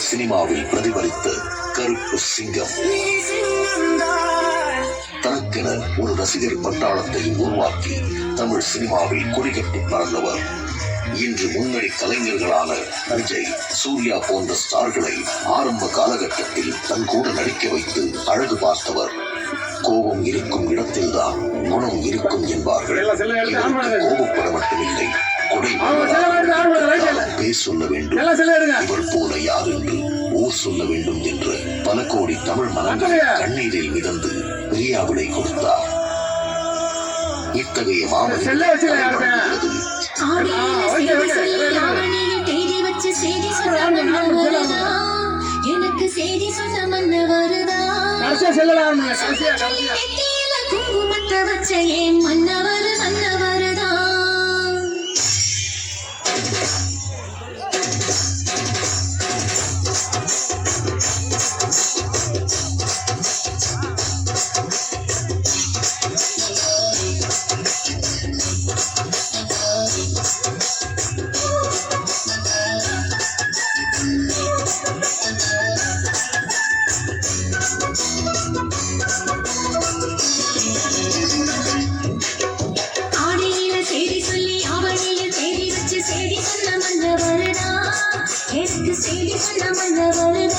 சினிமாவில் பிரதிபலித்த கருப்பு சிங்கம். தனக்கென ஒரு ரசிகர் பட்டாளத்தை உருவாக்கி தமிழ் சினிமாவில் கொடிகட்டி பறந்தவர். இன்று முன்னணி கலைஞர்களான விஜய், சூர்யா போன்ற ஸ்டார்களை ஆரம்ப காலகட்டத்தில் தன் கூட நடிக்க வைத்து அழகு பார்த்தவர். கோபம் இருக்கும் இடத்தில்தான் குணம் இருக்கும் என்பார்கள். கோபப்பட மட்டுமில்லை, பேர் சொல்ல வேண்டும், இவர் போல யார் என்று ஊர் சொல்ல வேண்டும் என்று பல கோடி தமிழ் மனங்கள் கண்ணீரில் மிதந்து பிரியாவிடை கொடுத்தார். இத்தகைய மாமனிதர் எனக்கு செய்தி சொன்ன மன்னவருதா குங்குமத்தை வச்ச ஏன் மன்னவர் மன்னவருதா. செய்தி சொன்ன மன்னவருதா, எனக்கு செய்தி சொன்ன மன்னவருதா.